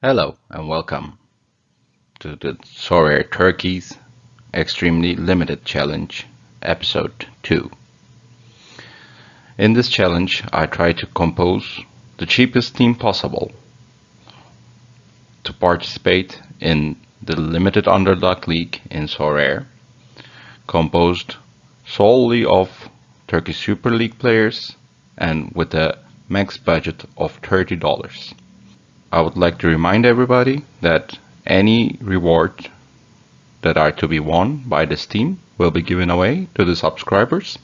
Hello and welcome to the Sorare Turkey's Extremely Limited Challenge, Episode 2. In this challenge, I try to compose the cheapest team possible to participate in the Limited Underdog League in Sorare, composed solely of Turkish Super League players and with a max budget of $30. I would like to remind everybody that any reward that are to be won by this team will be given away to the subscribers.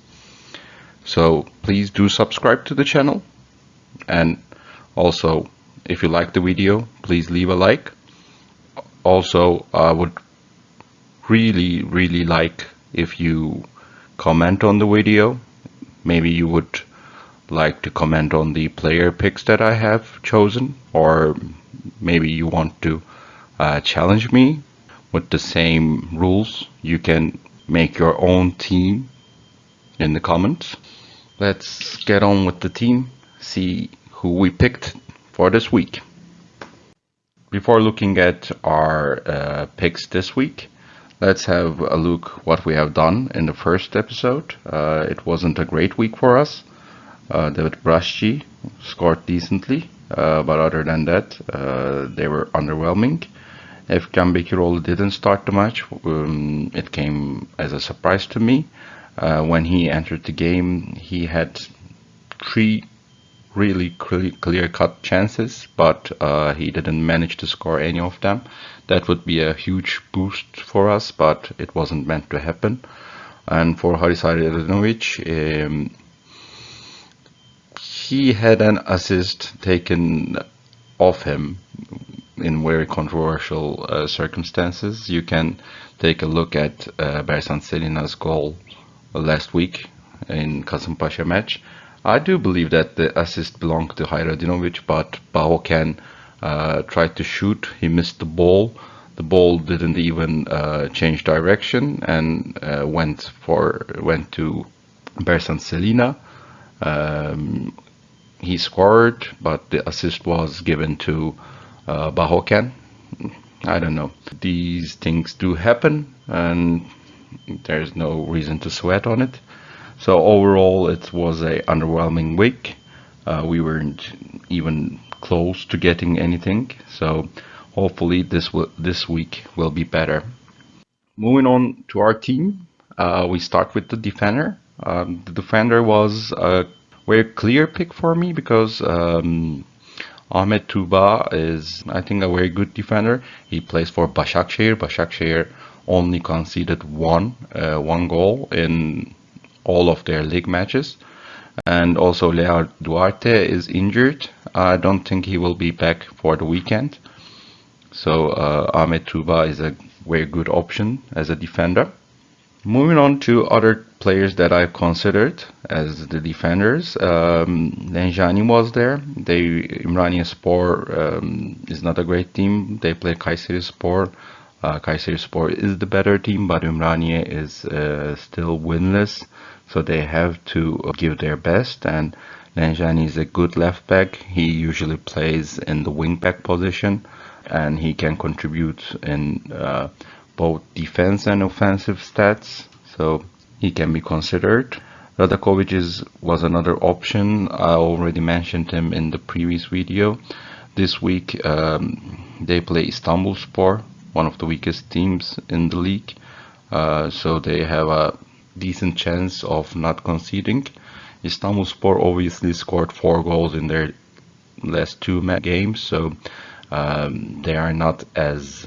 So please do subscribe to the channel, and also if you like the video, please leave a like. Also, I would really like if you comment on the video. Maybe you would like to comment on the player picks that I have chosen, or maybe you want to challenge me with the same rules. You can make your own team in the comments. Let's get on with the team, see who we picked for this week. Before looking at our picks this week, let's have a look what we have done in the first episode. It wasn't a great week for us. David Braschi scored decently, but other than that, they were underwhelming. Efkan Bekiroğlu didn't start the match. It came as a surprise to me. When he entered the game, he had three really clear-cut chances, but he didn't manage to score any of them. That would be a huge boost for us, but it wasn't meant to happen. And for Haris Haridinovic, he had an assist taken off him in very controversial circumstances. You can take a look at Bersan Selina's goal last week in Kasımpaşa match. I do believe that the assist belonged to Hayradinovic, but Bahoken tried to shoot. He missed the ball. The ball didn't even change direction and went to Bersan Selina. He scored, but the assist was given to Bahoken. I don't know. These things do happen, and there's no reason to sweat on it. So overall, it was a underwhelming week. We weren't even close to getting anything. So hopefully this week will be better. Moving on to our team, we start with the defender. The defender was a very clear pick for me because Ahmet Tuba is, I think, a very good defender. He plays for Başakşehir. Başakşehir only conceded one goal in all of their league matches. And also Leo Duarte is injured. I don't think he will be back for the weekend. So Ahmet Tuba is a very good option as a defender. Moving on to other players that I've considered as the defenders, Lenjani was there. Ümraniyespor is not a great team. They play Kayserispor. Kayserispor is the better team, but Ümraniye is still winless, so they have to give their best. And Lenjani is a good left back. He usually plays in the wing back position, and he can contribute in both defense and offensive stats, so he can be considered. Radakovic was another option. I already mentioned him in the previous video. This week they play Istanbulspor, one of the weakest teams in the league, so they have a decent chance of not conceding. Istanbulspor obviously scored 4 goals in their last 2 games, so they are not as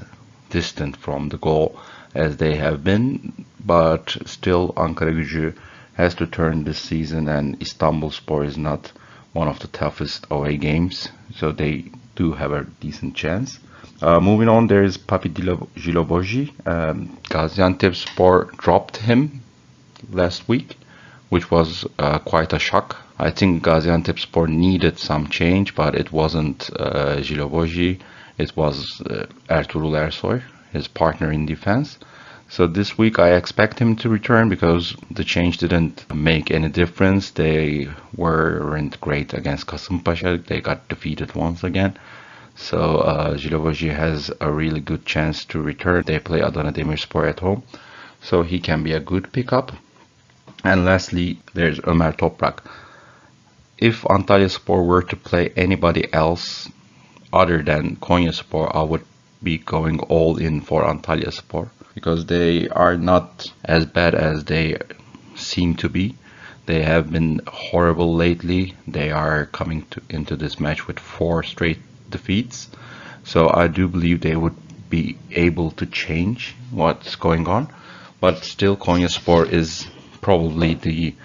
distant from the goal as they have been, but still Ankaragücü has to turn this season, and Istanbulspor is not one of the toughest away games, so they do have a decent chance. Moving on, there is Papi Jiloboji. Gaziantepspor dropped him last week, which was quite a shock. I think Gaziantepspor needed some change, but it wasn't Jiloboji. It was Ertuğrul Ersoy, his partner in defense. So this week I expect him to return because the change didn't make any difference. They weren't great against Kasımpaşa. They got defeated once again. So Jilovoji has a really good chance to return. They play Adana Demirspor at home, so he can be a good pickup. And lastly, there's Ömer Toprak. If Antalyaspor were to play anybody else other than Konyaspor, I would be going all in for Antalyaspor because they are not as bad as they seem to be. They have been horrible lately. They are coming into this match with 4 straight defeats. So I do believe they would be able to change what's going on. But still, Konyaspor is probably the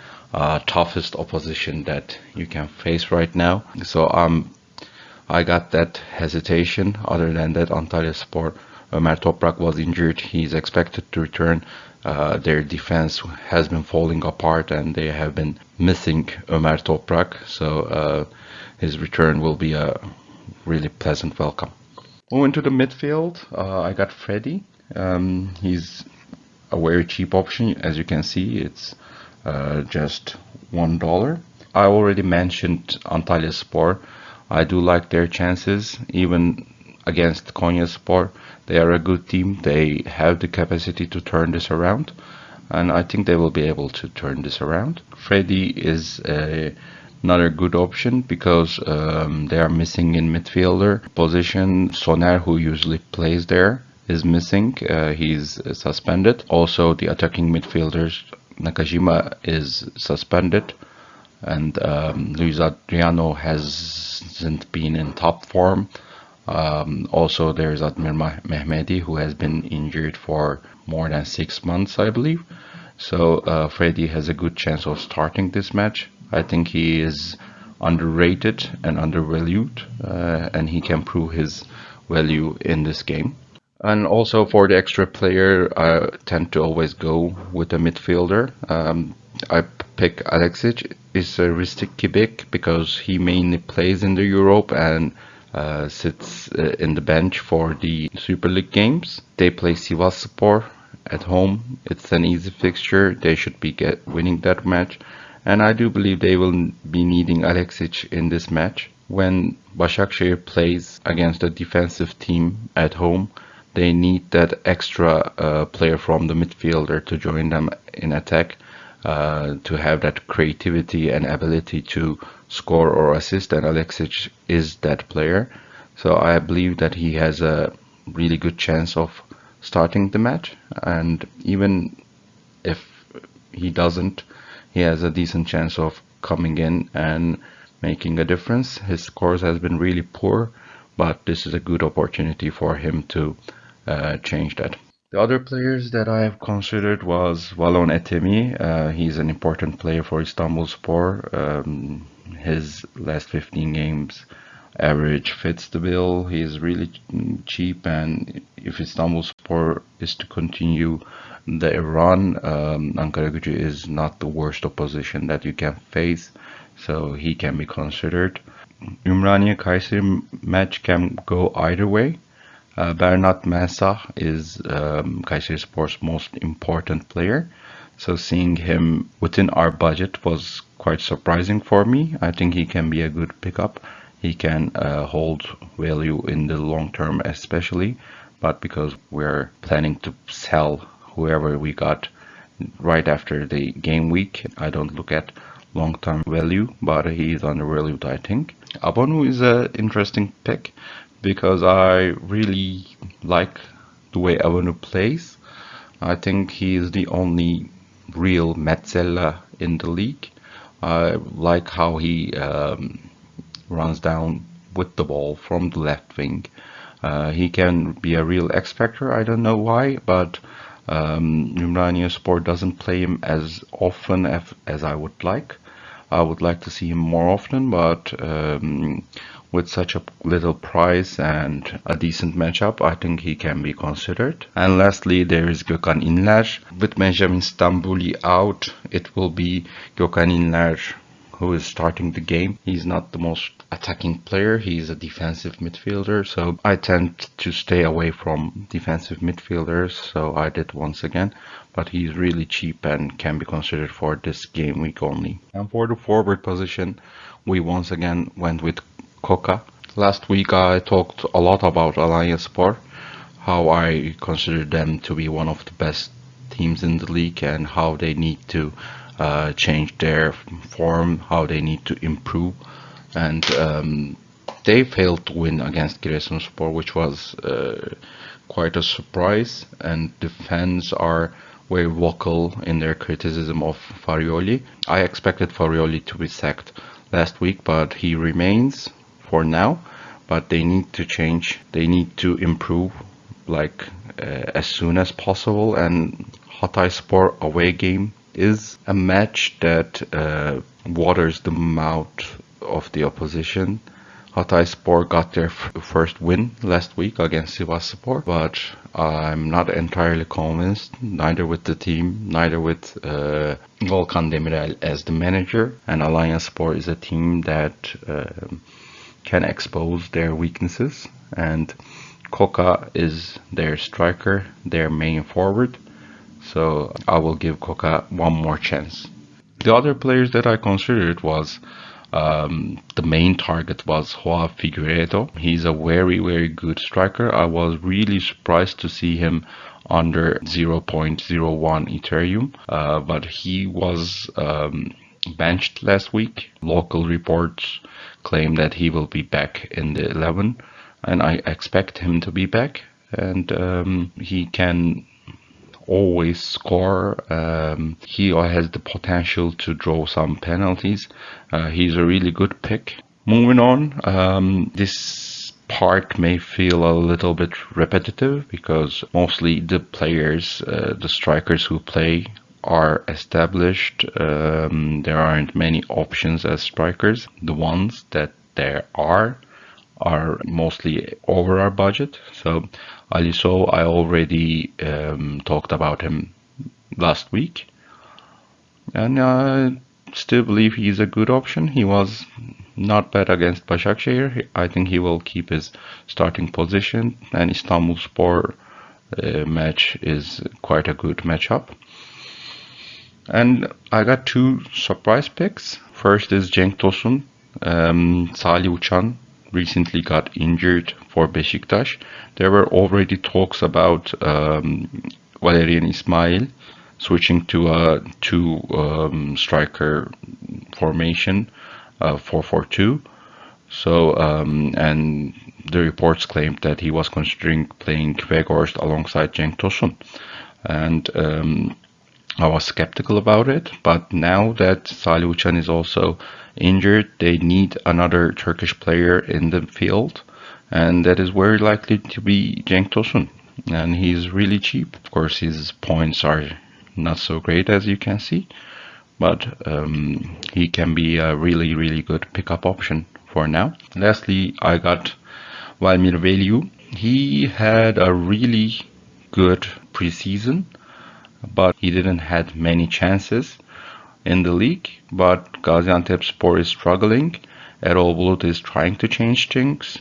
toughest opposition that you can face right now. So I got that hesitation. Other than that, Antalyaspor, Ömer Toprak was injured. He's expected to return. Their defense has been falling apart and they have been missing Ömer Toprak. So his return will be a really pleasant welcome. Moving to the midfield, I got Freddy. He's a very cheap option. As you can see, it's just $1. I already mentioned Antalyaspor. I do like their chances, even against Konyaspor. They are a good team. They have the capacity to turn this around, and I think they will be able to turn this around. Freddy is another good option because they are missing in midfielder position. Soner, who usually plays there, is missing. He's suspended. Also, the attacking midfielders, Nakajima is suspended, and Luis Adriano hasn't been in top form. Also, there's Admir Mehmedi, who has been injured for more than 6 months, I believe. So Freddy has a good chance of starting this match. I think he is underrated and undervalued, and he can prove his value in this game. And also for the extra player, I tend to always go with a midfielder. I pick Alexic. It's a Ristik Kibik because he mainly plays in the Europe and sits in the bench for the Super League games. They play Sivasspor at home. It's an easy fixture. They should be winning that match. And I do believe they will be needing Alexic in this match. When Başakşehir plays against a defensive team at home, they need that extra player from the midfielder to join them in attack, to have that creativity and ability to score or assist, and Alexic is that player. So I believe that he has a really good chance of starting the match, and even if he doesn't, he has a decent chance of coming in and making a difference. His scores has been really poor, but this is a good opportunity for him to change that. The other players that I have considered was Valon Etemi. He's an important player for Istanbulspor. His last 15 games average fits the bill. He's really cheap, and if Istanbulspor is to continue the run, Ankaragücü is not the worst opposition that you can face, so he can be considered. Ümraniye Kayseri match can go either way. Bernat Mensah is Kayserispor's most important player. So seeing him within our budget was quite surprising for me. I think he can be a good pickup. He can hold value in the long term especially. But because we're planning to sell whoever we got right after the game week, I don't look at long-term value, but he is undervalued, I think. Abonu is an interesting pick because I really like the way Abonu plays. I think he is the only real Metzella in the league. I like how he runs down with the ball from the left wing. He can be a real X factor. I don't know why, but Ümraniyespor doesn't play him as often as I would like. I would like to see him more often, but with such a little price and a decent matchup, I think he can be considered. And lastly, there is Gökhan İnler. With Benjamin Stambouli out, it will be Gökhan İnler who is starting the game. He's not the most attacking player. He's a defensive midfielder, so I tend to stay away from defensive midfielders, so I did once again. But he's really cheap and can be considered for this game week only. And for the forward position, we once again went with Koka. Last week I talked a lot about Alanyaspor, how I consider them to be one of the best teams in the league and how they need to change their form, how they need to improve. And they failed to win against Giresunspor, which was quite a surprise. And the fans are very vocal in their criticism of Farioli. I expected Farioli to be sacked last week, but he remains for now. But they need to change. They need to improve, like as soon as possible. And Hatayspor away game is a match that waters the mouth of the opposition. Hatayspor got their first win last week against Sivasspor, but I'm not entirely convinced, neither with the team, neither with Volkan Demirel as the manager. And Alanyaspor is a team that can expose their weaknesses, and Koka is their striker, their main forward. So I will give Koka one more chance. The other players that I considered was the main target was Joao Figueiredo. He's a very, very good striker. I was really surprised to see him under 0.01 Ethereum, but he was benched last week. Local reports claim that he will be back in the 11, and I expect him to be back, and he can always score. He has the potential to draw some penalties. He's a really good pick. Moving on, this part may feel a little bit repetitive because mostly the players, the strikers who play are established. There aren't many options as strikers. The ones that there are mostly over our budget. So Aliso, I already talked about him last week, and I still believe he's a good option. He was not bad against Başakşehir. I think he will keep his starting position, and Istanbulspor match is quite a good matchup. And I got two surprise picks. First is Cenk Tosun. Salih Uçan recently got injured for Beşiktaş. There were already talks about Valerian Ismail switching to a two striker formation, 4-4-2. So and the reports claimed that he was considering playing Weghorst alongside Cenk Tosun, and I was skeptical about it, but now that Salih Uçan is also injured, they need another Turkish player in the field, and that is very likely to be Cenk Tosun, and he's really cheap. Of course, his points are not so great as you can see, but he can be a really, really good pickup option for now. Lastly, I got Valmir Veliu. He had a really good preseason, but he didn't have many chances in the league. But Gaziantepspor is struggling. Erol Bulut is trying to change things.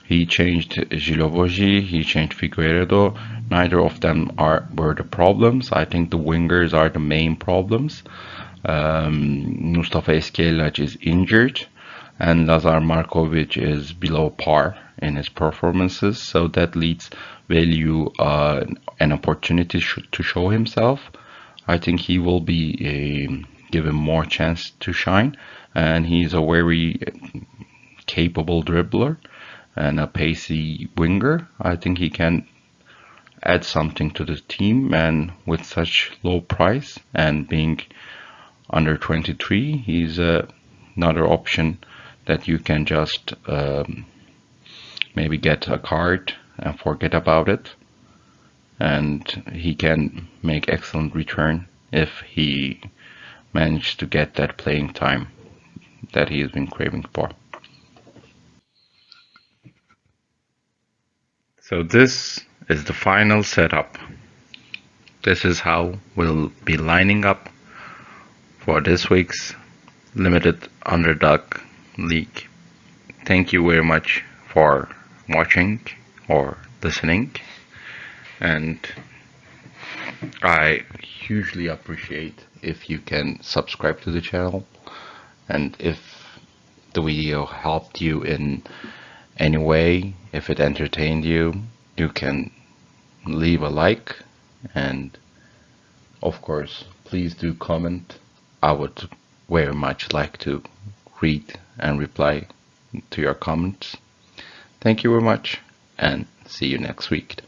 He changed Jiloboji, he changed Figueiredo. Neither of them were the problems. I think the wingers are the main problems. Mustafa Eskelac is injured, and Lazar Markovic is below par in his performances. So that leads Value an opportunity to show himself. I think he will be given more chance to shine, and he's a very capable dribbler and a pacey winger. I think he can add something to the team, and with such low price and being under 23, he's another option that you can just maybe get a card and forget about it, and he can make excellent return if he managed to get that playing time that he has been craving for. So this is the final setup. This is how we'll be lining up for this week's Limited Underdog League. Thank you very much for watching or listening, and I hugely appreciate if you can subscribe to the channel, and if the video helped you in any way, if it entertained you, you can leave a like, and of course, please do comment. I would very much like to read and reply to your comments. Thank you very much, and see you next week.